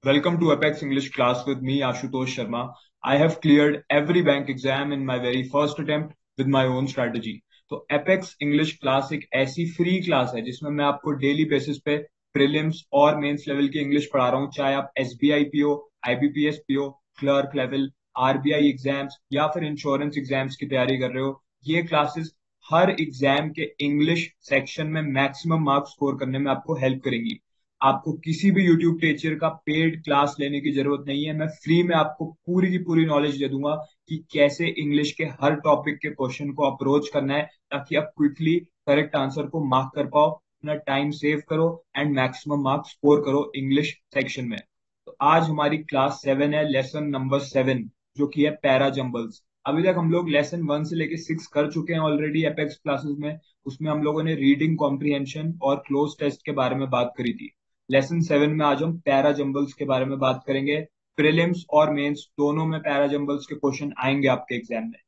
Welcome to Apex English class with me, Ashutosh Sharma. I have cleared every bank exam in my very first attempt with my own strategy. तो Apex English class एक ऐसी free class है जिसमें मैं आपको daily basis पे prelims और mains level की इंग्लिश पढ़ा रहा हूँ, चाहे आप SBI PO, IBPS PO, clerk level, RBI exams या फिर इंश्योरेंस एग्जाम्स की तैयारी कर रहे हो। ये क्लासेस हर एग्जाम के इंग्लिश सेक्शन में मैक्सिमम मार्क्स स्कोर करने में आपको हेल्प करेंगी। आपको किसी भी यूट्यूब टीचर का पेड क्लास लेने की जरूरत नहीं है। मैं फ्री में आपको पूरी की पूरी नॉलेज दे दूंगा कि कैसे इंग्लिश के हर टॉपिक के क्वेश्चन को अप्रोच करना है, ताकि आप क्विकली करेक्ट आंसर को मार्क कर पाओ, अपना टाइम सेव करो एंड मैक्सिमम मार्क्स स्कोर करो इंग्लिश सेक्शन में। तो आज हमारी क्लास 7 है, लेसन नंबर 7, जो कि है पैरा जंबल्स। अभी तक हम लोग लेसन 1 से लेके 6 कर चुके हैं ऑलरेडी एपेक्स क्लासेस में। उसमें हम लोगों ने रीडिंग कॉम्प्रिहेंशन और क्लोज टेस्ट के बारे में बात करी थी। लेसन 7 में आज हम पैरा जंबल्स के बारे में बात करेंगे। प्रीलिम्स और मेंस दोनों में पैरा जंबल्स के क्वेश्चन आएंगे आपके एग्जाम में।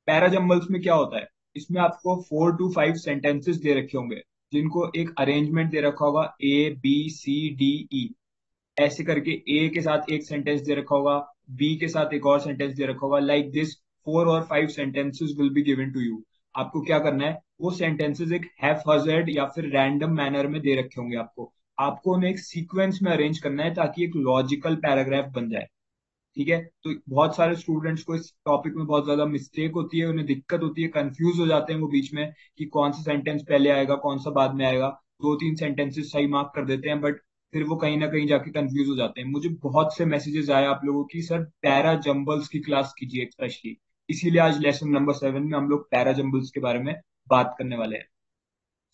पैरा जंबल्स में क्या होता है? इसमें आपको 4 to 5 सेंटेंसेस दे रखे होंगे, जिनको एक अरेंजमेंट दे रखा होगा, ABCDE ऐसे करके। ए के साथ एक सेंटेंस दे रखा होगा, बी के साथ एक और सेंटेंस दे रखा होगा, like this 4 or 5 sentences will be given to you. आपको क्या करना है, वो सेंटेंसेस एक हैफर्जेड या फिर रैंडम मैनर में दे रखे होंगे। आपको उन्हें एक सीक्वेंस में अरेंज करना है ताकि एक लॉजिकल पैराग्राफ बन जाए। ठीक है, तो बहुत सारे स्टूडेंट्स को इस टॉपिक में बहुत ज्यादा मिस्टेक होती है, उन्हें दिक्कत होती है, कंफ्यूज हो जाते हैं वो बीच में कि कौन सा सेंटेंस पहले आएगा कौन सा बाद में आएगा। 2-3 सेंटेंसेस सही मार्क कर देते हैं, बट फिर वो कहीं ना कहीं जाके कंफ्यूज हो जाते हैं। मुझे बहुत से मैसेजेस आए आप लोगों की, सर पैरा जंबल्स की क्लास कीजिए स्पेशली। इसीलिए आज लेसन नंबर 7 में हम लोग पैरा जंबल्स के बारे में बात करने वाले हैं।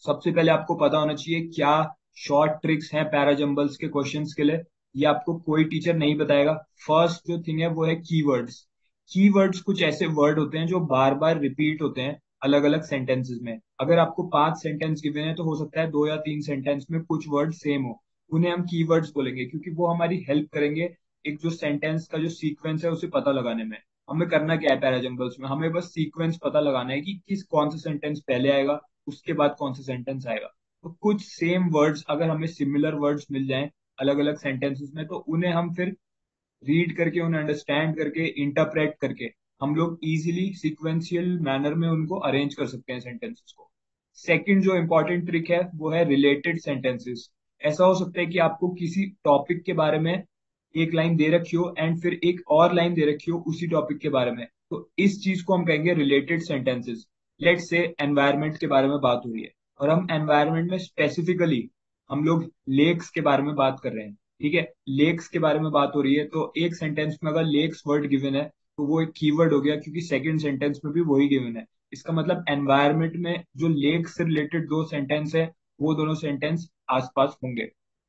सबसे पहले आपको पता होना चाहिए क्या शॉर्ट ट्रिक्स हैं पैराजंबल्स के क्वेश्चंस के लिए। ये आपको कोई टीचर नहीं बताएगा। फर्स्ट जो थिंग है वो है कीवर्ड्स। कीवर्ड्स कुछ ऐसे वर्ड होते हैं जो बार बार रिपीट होते हैं अलग अलग सेंटेंसेस में। अगर आपको 5 सेंटेंस गिवन है तो हो सकता है 2 या 3 सेंटेंस में कुछ वर्ड सेम हो। उन्हें हम कीवर्ड्स बोलेंगे क्योंकि वो हमारी हेल्प करेंगे एक जो सेंटेंस का जो सीक्वेंस है उसे पता लगाने में। हमें करना क्या है पैराजंबल्स में, हमें बस सीक्वेंस पता लगाना है कि किस कौन सा सेंटेंस पहले आएगा, उसके बाद कौन सा सेंटेंस आएगा। तो कुछ सेम वर्ड्स अगर हमें सिमिलर वर्ड्स मिल जाएं अलग अलग सेंटेंसेस में, तो उन्हें हम फिर रीड करके, उन्हें अंडरस्टैंड करके, इंटरप्रेट करके हम लोग इजीली सिक्वेंशियल मैनर में उनको अरेंज कर सकते हैं सेंटेंसेस को। सेकंड जो इंपॉर्टेंट ट्रिक है वो है रिलेटेड सेंटेंसेस। ऐसा हो सकता है कि आपको किसी टॉपिक के बारे में एक लाइन दे रखी हो एंड फिर एक और लाइन दे रखी हो उसी टॉपिक के बारे में, तो इस चीज को हम कहेंगे related sentences. Let's say environment के बारे में बात हो रही है और हम एनवायरनमेंट में स्पेसिफिकली हम लोग लेक्स के बारे में बात कर रहे हैं। ठीक है, लेक्स के बारे में बात हो रही है, तो एक सेंटेंस में अगर लेक्स वर्ड गिवन है तो वो एक कीवर्ड हो गया, क्योंकि सेकंड सेंटेंस में भी वही गिवन है। इसका मतलब एनवायरनमेंट में जो लेक से रिलेटेड दो सेंटेंस है वो दोनों सेंटेंस आसपास होंगे।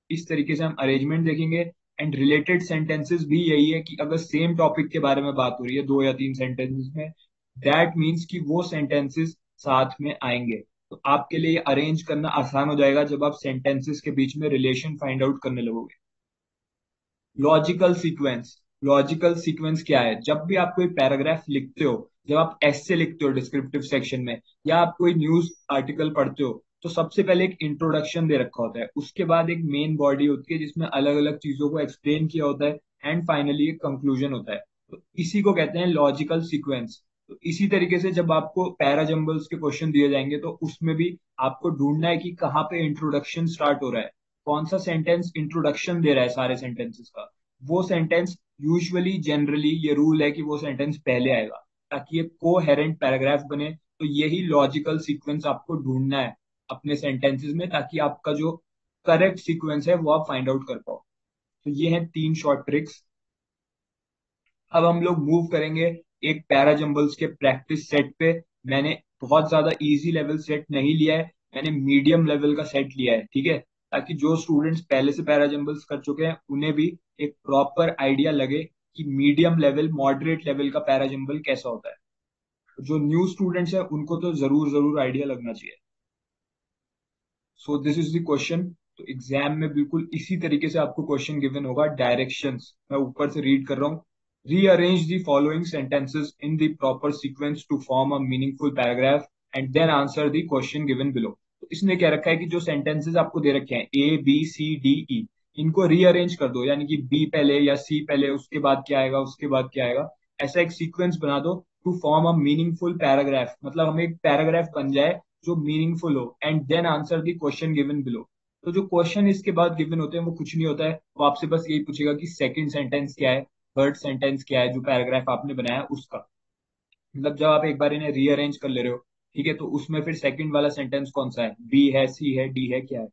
इस तरीके से हम अरेंजमेंट देखेंगे। एंड रिलेटेड सेंटेंसेस भी यही है कि अगर सेम टॉपिक के बारे में बात हो रही है 2 या 3 सेंटेंसेस में, दैट मीन्स कि वो सेंटेंसेस साथ में आएंगे। तो आपके लिए अरेंज करना आसान हो जाएगा जब आप सेंटेंसेस के बीच में रिलेशन फाइंड आउट करने लगोगे। Logical sequence. लॉजिकल सीक्वेंस क्या है? जब भी आप कोई पैराग्राफ लिखते हो, जब आप ऐसे लिखते हो डिस्क्रिप्टिव सेक्शन में, या आप कोई न्यूज आर्टिकल पढ़ते हो, तो सबसे पहले एक इंट्रोडक्शन दे रखा होता है, उसके बाद एक मेन बॉडी होती है जिसमें अलग अलग चीजों को एक्सप्लेन किया होता है, एंड फाइनली एक कंक्लूजन होता है। तो इसी को कहते हैं लॉजिकल सीक्वेंस। तो इसी तरीके से जब आपको पैराजंबल्स के क्वेश्चन दिए जाएंगे तो उसमें भी आपको ढूंढना है कि कहाँ पे इंट्रोडक्शन स्टार्ट हो रहा है, कौन सा सेंटेंस इंट्रोडक्शन दे रहा है सारे सेंटेंसेस का। वो सेंटेंस यूजुअली जनरली ये रूल है कि वो सेंटेंस पहले आएगा, ताकि ये कोहेरेंट पैराग्राफ बने। तो यही लॉजिकल सीक्वेंस आपको ढूंढना है अपने सेंटेंसेस में, ताकि आपका जो करेक्ट सीक्वेंस है वो आप फाइंड आउट कर पाओ। तो ये हैं 3 शॉर्ट ट्रिक्स। अब हम लोग मूव करेंगे एक पैराजंबल्स के प्रैक्टिस सेट पे। मैंने बहुत ज्यादा इजी लेवल सेट नहीं लिया है, मैंने मीडियम लेवल का सेट लिया है। ठीक है, ताकि जो स्टूडेंट्स पहले से पैराजंबल्स कर चुके हैं उन्हें भी एक प्रॉपर आइडिया लगे कि मीडियम लेवल मॉडरेट लेवल का पैराजंबल कैसा होता है। जो न्यू स्टूडेंट्स है उनको तो जरूर जरूर आइडिया लगना चाहिए। So this is the question. तो एग्जाम में बिल्कुल इसी तरीके से आपको क्वेश्चन गिवन होगा। डायरेक्शंस मैं ऊपर से रीड कर रहा हूँ। Rearrange the following sentences in the proper sequence to form a meaningful paragraph and then answer the question given below. तो इसने क्या रखा है कि जो सेंटेंसेस आपको दे रखे हैं A B C D E, इनको रीअरेंज कर दो, यानी कि बी पहले या सी पहले, उसके बाद क्या आएगा, उसके बाद क्या आएगा, ऐसा एक सीक्वेंस बना दो to form a meaningful paragraph, मतलब हमें एक पैराग्राफ बन जाए जो मीनिंगफुल हो, and then answer the question given below. तो जो क्वेश्चन इसके बाद गिवन होते हैं वो कुछ नहीं होता है, वो आपसे बस यही पूछेगा कि सेकंड सेंटेंस क्या है, थर्ड सेंटेंस क्या है, जो पैराग्राफ आपने बनाया उसका। मतलब जब आप एक बार इन्हें रीअरेंज कर ले रहे हो, ठीक है, तो उसमें फिर सेकंड वाला सेंटेंस कौन सा है, बी है, सी है, डी है, क्या है,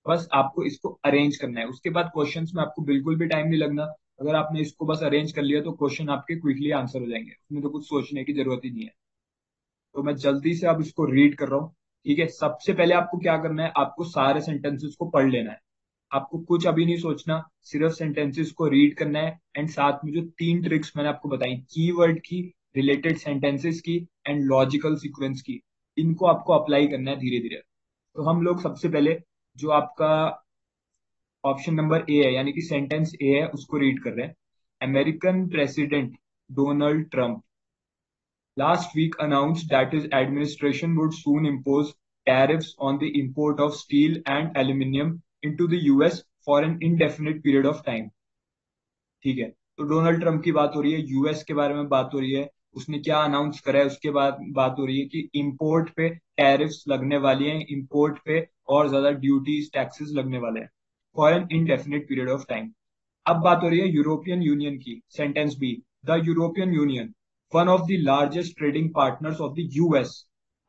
बस आपको इसको अरेंज करना है। उसके बाद क्वेश्चंस में आपको बिल्कुल भी टाइम नहीं लगना। अगर आपने इसको बस अरेंज कर लिया तो क्वेश्चन आपके क्विकली आंसर हो जाएंगे, उसमें तो कुछ सोचने की जरूरत ही नहीं है। तो मैं जल्दी से अब इसको रीड कर रहा हूँ। ठीक है, सबसे पहले आपको क्या करना है, आपको सारे सेंटेंसेस को पढ़ लेना है। आपको कुछ अभी नहीं सोचना, सिर्फ सेंटेंसेस को रीड करना है, एंड साथ में जो तीन ट्रिक्स मैंने आपको बताई, कीवर्ड की, रिलेटेड सेंटेंसेस की, एंड लॉजिकल सीक्वेंस की, इनको आपको अप्लाई करना है धीरे धीरे। तो हम लोग सबसे पहले जो आपका ऑप्शन नंबर ए है, यानी कि सेंटेंस ए है, उसको रीड कर रहे हैं। American president Donald Trump last week announced that his administration would soon impose tariffs on the import of steel and aluminium into the US for an indefinite period of time। ठीक है, तो Donald Trump की बात हो रही है, US के बारे में बात हो रही है। उसने क्या अनाउंस करा है, उसके बाद बात हो रही है कि इंपोर्ट पे टैरिफ्स लगने वाली हैं, इंपोर्ट पे और ज्यादा ड्यूटीज टैक्सेस लगने वाले हैं for an indefinite period of time. अब बात हो रही है यूरोपियन यूनियन की, sentence B, the European Union one of the largest trading partners of the US.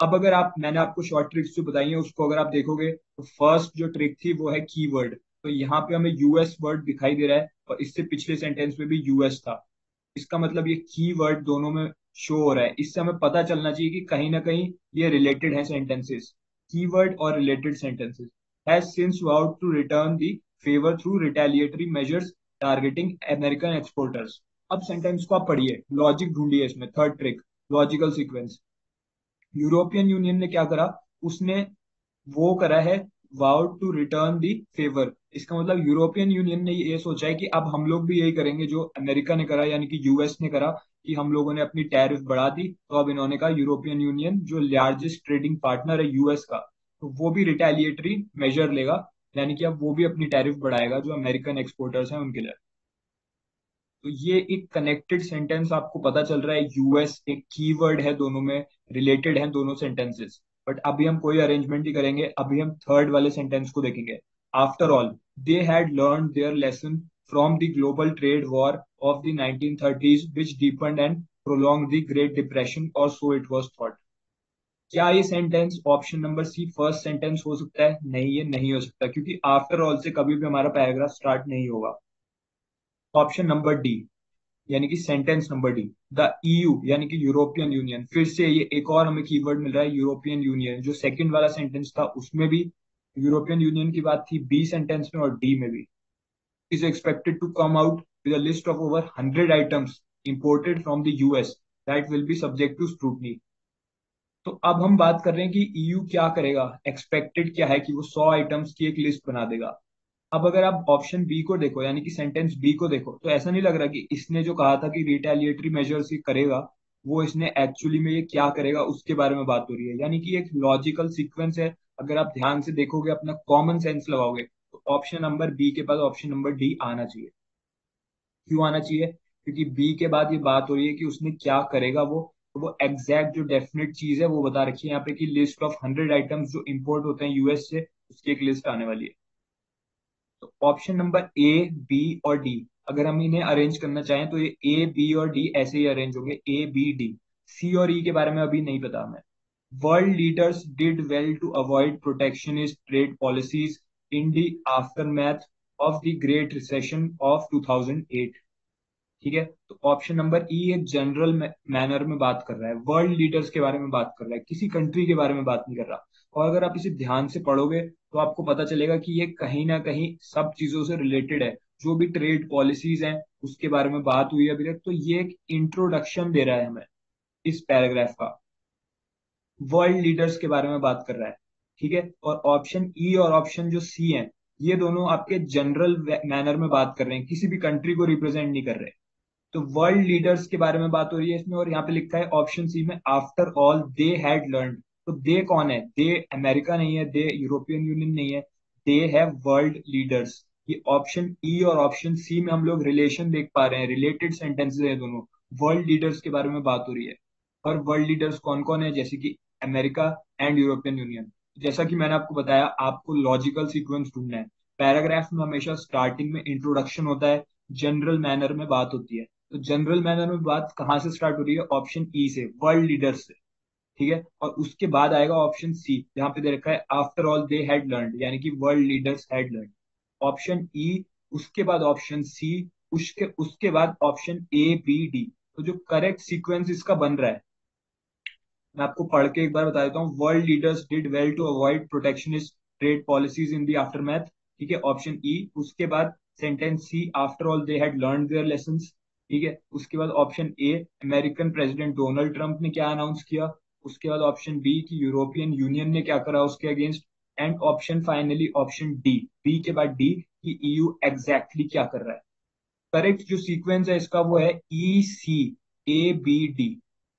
अब अगर आप, मैंने आपको शॉर्ट ट्रिक्स जो बताई है उसको अगर आप देखोगे, तो फर्स्ट जो ट्रिक थी वो है कीवर्ड। तो यहाँ पे हमें यूएस वर्ड दिखाई दे रहा है, और इससे पिछले सेंटेंस में भी यूएस था। इसका मतलब ये कीवर्ड दोनों में शो हो रहा है, इससे हमें पता चलना चाहिए कि कहीं ना कहीं ये रिलेटेड है सेंटेंसेस। कीवर्ड और related sentences has since vowed to return the favour through retaliatory measures targeting American exporters. अब सेंटेंस को आप पढ़िए, लॉजिक ढूंढिए इसमें, third trick, logical sequence. European Union ने क्या करा, उसने वो करा है vowed to return the favour. इसका मतलब यूरोपियन यूनियन ने ये सोचा है कि अब हम लोग भी यही करेंगे जो अमेरिका ने करा, यानी कि यूएस ने करा, कि हम लोगों ने अपनी टैरिफ बढ़ा दी, तो अब इन्होंने कहा यूरोपियन यूनियन जो लार्जेस्ट ट्रेडिंग पार्टनर है यूएस का, तो वो भी रिटेलिएटरी मेजर लेगा, यानी कि अब वो भी अपनी टैरिफ बढ़ाएगा जो अमेरिकन एक्सपोर्टर्स हैं उनके लिए। तो ये एक कनेक्टेड सेंटेंस आपको पता चल रहा है, यूएस एक कीवर्ड है, दोनों में रिलेटेड है दोनों सेंटेंसेस। बट अभी हम कोई अरेंजमेंट नहीं करेंगे, अभी हम थर्ड वाले सेंटेंस को देखेंगे। After all they had learn their lesson from the global trade war of the 1930s which deepened and prolong the great depression, और सो इट वाज थॉट। क्या ये sentence option number C first sentence हो सकता है? नहीं, ये नहीं हो सकता, क्योंकि आफ्टर ऑल से कभी भी हमारा पैराग्राफ स्टार्ट नहीं होगा। ऑप्शन नंबर डी, यानी कि sentence number D, the EU यानी कि यूरोपियन यूनियन, फिर से ये एक और हमें कीवर्ड मिल रहा है, यूरोपियन यूनियन। जो सेकंड वाला सेंटेंस था उसमें भी यूरोपियन यूनियन की बात थी, बी सेंटेंस में और डी में भी। Is expected to come out with a list of over 100 items imported from the US that will be subject to scrutiny. तो अब हम बात कर रहे हैं कि ईयू क्या करेगा, एक्सपेक्टेड क्या है कि वो 100 आइटम्स की एक लिस्ट बना देगा। अब अगर आप ऑप्शन बी को देखो, यानी कि सेंटेंस बी को देखो, तो ऐसा नहीं लग रहा कि इसने जो कहा था कि रिटेलिएटरी मेजर्स ये करेगा, वो इसने एक्चुअली में ये क्या करेगा उसके बारे में बात हो रही है, यानी कि एक लॉजिकल सीक्वेंस है। अगर आप ध्यान से देखोगे, अपना कॉमन सेंस लगाओगे, तो ऑप्शन नंबर बी के बाद ऑप्शन नंबर डी आना चाहिए। क्यों आना चाहिए? क्योंकि बी के बाद ये बात हो रही है कि उसने क्या करेगा वो, तो वो एग्जैक्ट जो डेफिनेट चीज है वो बता रखी है यहाँ पे, कि लिस्ट ऑफ 100 आइटम्स जो इंपोर्ट होते हैं यूएस से, उसकी एक लिस्ट आने वाली है। तो ऑप्शन नंबर ए, बी और डी, अगर हम इन्हें अरेंज करना चाहें तो ये ए, बी और डी ऐसे ही अरेंज होंगे, ए, बी, डी। सी और ई के बारे में अभी नहीं पता हमें। World leaders did well to avoid protectionist trade policies in the aftermath of the great recession of 2008। ठीक है, तो ऑप्शन नंबर ई एक जनरल मैनर में बात कर रहा है, वर्ल्ड लीडर्स के बारे में बात कर रहा है, किसी कंट्री के बारे में बात नहीं कर रहा। और अगर आप इसे ध्यान से पढ़ोगे तो आपको पता चलेगा कि ये कहीं ना कहीं सब चीजों से रिलेटेड है। जो भी ट्रेड पॉलिसीज हैं उसके बारे में बात हुई है अभी तक, तो ये एक इंट्रोडक्शन दे रहा है हमें इस पैराग्राफ का, वर्ल्ड लीडर्स के बारे में बात कर रहा है। ठीक है, और ऑप्शन ई और ऑप्शन जो सी है, ये दोनों आपके जनरल मैनर में बात कर रहे हैं, किसी भी कंट्री को रिप्रेजेंट नहीं कर रहे। तो वर्ल्ड लीडर्स के बारे में बात हो रही है इसमें, और यहाँ पे लिखा है ऑप्शन सी में, after all they had learn. तो दे कौन है? दे अमेरिका नहीं है, दे यूरोपियन यूनियन नहीं है, दे है वर्ल्ड लीडर्स। ये ऑप्शन ई और ऑप्शन सी में हम लोग रिलेशन देख पा रहे हैं, रिलेटेड सेंटेंसेस हैं दोनों। वर्ल्ड लीडर्स के बारे में बात हो रही है। और वर्ल्ड लीडर्स कौन कौन है, जैसे कि अमेरिका एंड यूरोपियन यूनियन। जैसा कि मैंने आपको बताया, आपको लॉजिकल सीक्वेंस ढूंढना है। पैराग्राफ में हमेशा स्टार्टिंग में इंट्रोडक्शन होता है, जनरल मैनर में बात होती है। तो जनरल मैनर में बात कहाँ से स्टार्ट हो रही है? ऑप्शन ई से, वर्ल्ड लीडर्स से। ठीक है, और उसके बाद आएगा ऑप्शन सी, जहां पे दे रखा है after all they had learn, यानी कि world leaders had learn. Option E, उसके बाद ऑप्शन सी, उसके उसके बाद ऑप्शन ए बी डी। तो जो करेक्ट सीक्वेंस इसका बन रहा है, मैं आपको पढ़ के एक बार बता देता हूँ। World leaders did well to avoid protectionist trade policies in the aftermath. ठीक है, ऑप्शन ई। उसके बाद sentence C, after all they had learn their lessons. ठीक है, उसके बाद option A, American president Donald Trump ने क्या अनाउंस किया। उसके बाद ऑप्शन बी कि यूरोपियन यूनियन ने क्या करा उसके against. And option finally option D, B के बाद डी, कि ईयू एग्जैक्टली क्या कर रहा है। करेक्ट जो सीक्वेंस है इसका वो है E C A B D.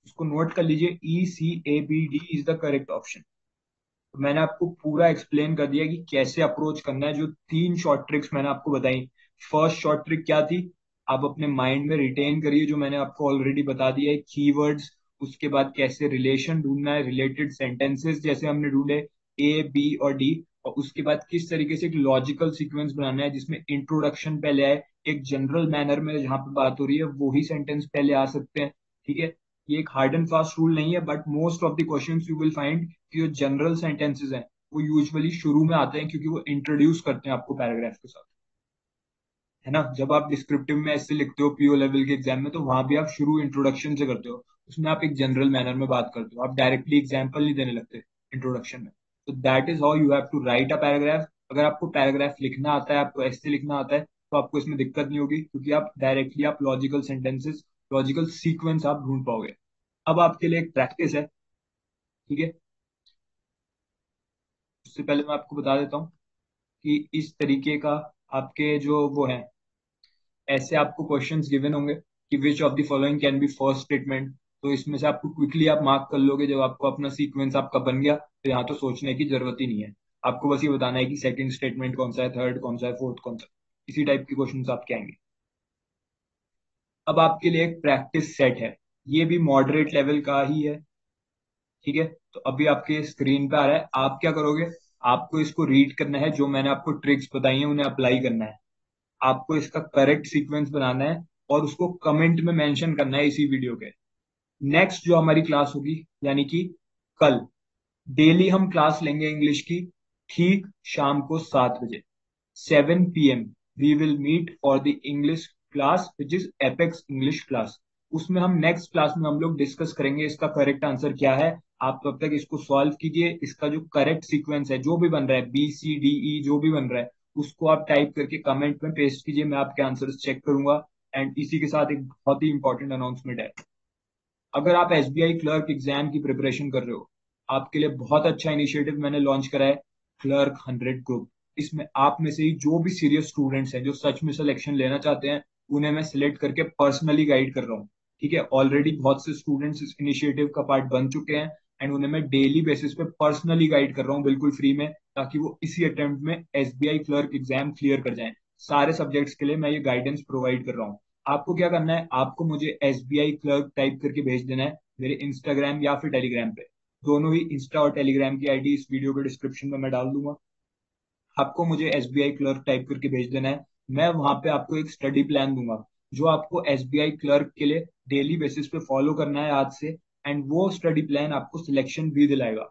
इसको नोट कर लीजिए, E C A B D is the correct option. तो मैंने आपको पूरा एक्सप्लेन कर दिया कि कैसे अप्रोच करना है। जो 3 शॉर्ट ट्रिक्स मैंने आपको बताई, फर्स्ट शॉर्ट ट्रिक क्या थी, आप अपने माइंड में रिटेन करिए, जो मैंने आपको ऑलरेडी बता दिया है, कीवर्ड्स। उसके बाद कैसे रिलेशन ढूंढना है, रिलेटेड सेंटेंसेस जैसे हमने ढूंढे, ए बी और डी। और उसके बाद किस तरीके से एक लॉजिकल सीक्वेंस बनाना है जिसमें इंट्रोडक्शन पहले आए, एक जनरल मैनर में जहां पे बात हो रही है वही सेंटेंस पहले आ सकते हैं। ठीक है, ये एक हार्ड एंड फास्ट रूल नहीं है, but most of the questions you will find कि जो जनरल सेंटेंसेस हैं वो यूजुअली शुरू में आते हैं, क्योंकि वो इंट्रोड्यूस करते हैं आपको पैराग्राफ के साथ। है ना, जब आप डिस्क्रिप्टिव में ऐसे लिखते हो पीओ लेवल के एग्जाम में, तो वहां भी आप शुरू इंट्रोडक्शन से करते हो। उसमें आप एक जनरल मैनर में बात करते हो, आप डायरेक्टली एग्जाम्पल नहीं देने लगते इंट्रोडक्शन में। तो that is how you have to write a paragraph. अगर आपको पैराग्राफ लिखना आता है, आपको ऐसे लिखना आता है, तो आपको इसमें दिक्कत नहीं होगी, क्योंकि आप डायरेक्टली आप लॉजिकल सेंटेंसेस, लॉजिकल सीक्वेंस आप ढूंढ पाओगे। अब आपके लिए एक प्रैक्टिस है। ठीक है, उससे पहले मैं आपको बता देता हूँ कि इस तरीके का आपके जो वो है, ऐसे आपको क्वेश्चंस गिवन होंगे कि which of the following can be first statement. तो इसमें से आपको क्विकली आप मार्क कर लोगे, जब आपको अपना सीक्वेंस आपका बन गया तो यहाँ तो सोचने की जरूरत ही नहीं है। आपको बस ये बताना है कि सेकंड स्टेटमेंट कौन सा है, थर्ड कौन सा है, फोर्थ कौन सा है। इसी टाइप के क्वेश्चंस आपके आएंगे। अब आपके लिए एक प्रैक्टिस सेट है, ये भी मॉडरेट लेवल का ही है। ठीक है, तो अभी आपके स्क्रीन पे आ रहा है। आप क्या करोगे, आपको इसको रीड करना है, जो मैंने आपको ट्रिक्स बताई हैं उन्हें अप्लाई करना है। आपको इसका करेक्ट सीक्वेंस बनाना है और उसको कमेंट में मेंशन करना है इसी वीडियो के। नेक्स्ट जो हमारी क्लास होगी, यानी कि कल, डेली हम क्लास लेंगे इंग्लिश की, ठीक शाम को 7 बजे, 7 p.m. We will meet for the English class which is Apex English class. उसमें हम नेक्स्ट क्लास में हम लोग डिस्कस करेंगे इसका करेक्ट आंसर क्या है। आप तब तक इसको सॉल्व कीजिए, इसका जो करेक्ट सीक्वेंस है, जो भी बन रहा है, बी सी डी ई जो भी बन रहा है, उसको आप टाइप करके कमेंट में पेस्ट कीजिए, मैं आपके आंसर्स चेक करूंगा। एंड इसी के साथ एक बहुत ही इंपॉर्टेंट अनाउंसमेंट है। अगर आप एसबीआई क्लर्क एग्जाम की प्रिपरेशन कर रहे हो, आपके लिए बहुत अच्छा इनिशिएटिव मैंने लॉन्च करा है, क्लर्क 100 ग्रुप। इसमें आप में से ही जो भी सीरियस स्टूडेंट्स हैं, जो सच में सिलेक्शन लेना चाहते हैं, उन्हें मैं सिलेक्ट करके पर्सनली गाइड कर रहा हूँ। ठीक है, ऑलरेडी बहुत से स्टूडेंट्स इस इनिशिएटिव का पार्ट बन चुके हैं, एंड उन्हें मैं डेली बेसिस पे पर्सनली गाइड कर रहा हूँ, बिल्कुल फ्री में, ताकि वो इसी अटेम्प्ट में एसबीआई क्लर्क एग्जाम क्लियर कर जाएं। सारे सब्जेक्ट्स के लिए मैं ये गाइडेंस प्रोवाइड कर रहा हूँ। आपको क्या करना है, आपको मुझे S B I clerk type करके भेज देना है मेरे इंस्टाग्राम या फिर टेलीग्राम पे। दोनों ही इंस्टा और टेलीग्राम की आईडी इस वीडियो के डिस्क्रिप्शन में मैं डाल दूंगा। आपको मुझे S B I clerk type करके भेज देना है। मैं वहां पे आपको एक स्टडी प्लान दूंगा, जो आपको एस बी आई क्लर्क के लिए डेली बेसिस पे फॉलो करना है आज से। एंड वो स्टडी प्लान आपको सिलेक्शन भी दिलाएगा।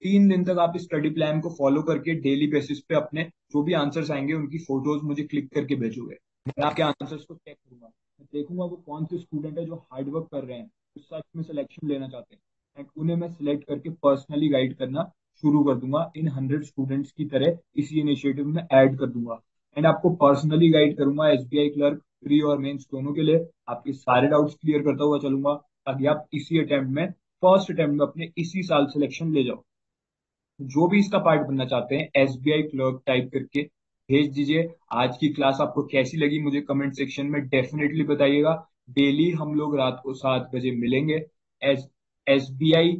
3 दिन तक आप इस स्टडी प्लान को फॉलो करके डेली बेसिस पे अपने जो भी आंसर्स आएंगे उनकी फोटोज मुझे क्लिक करके भेजोगे। मैं आपके आंसर्स को चेक करूंगा, मैं देखूंगा वो कौन से स्टूडेंट है जो हार्ड वर्क कर रहे हैं, जो सच में सिलेक्शन लेना चाहते हैं, एंड उन्हें मैं सिलेक्ट करके पर्सनली गाइड करना शुरू कर दूंगा, इन 100 स्टूडेंट्स की तरह इसी इनिशिएटिव में ऐड कर दूंगा। एंड आपको पर्सनली गाइड करूंगा एसबीआई क्लर्क प्री और मेंस दोनों के लिए। आपके सारे डाउट्स क्लियर करता हुआ चलूंगा, ताकि आप इसी अटेम्प्ट में, फर्स्ट अटेम्प्ट में अपने इसी साल सिलेक्शन ले जाओ। जो भी इसका पार्ट बनना चाहते हैं, एसबीआई क्लर्क टाइप करके भेज दीजिए। आज की क्लास आपको कैसी लगी मुझे कमेंट सेक्शन में डेफिनेटली बताइएगा। डेली हम लोग रात को 7 बजे मिलेंगे। S S B I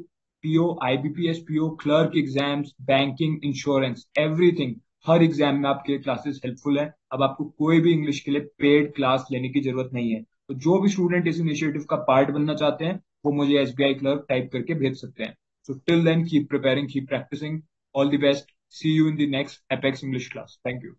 PO, IBPS PO, clerk exams, banking, insurance, everything हर एग्जाम में आपके क्लासेस हेल्पफुल हैं। अब आपको कोई भी इंग्लिश के लिए पेड क्लास लेने की जरूरत नहीं है। तो जो भी स्टूडेंट इस इनिशिएटिव का पार्ट बनना चाहते हैं वो मुझे एसबीआई क्लर्क टाइप करके भेज सकते हैं। So till then keep preparing, keep practising, all the best, see you in the next Apex English class. Thank you.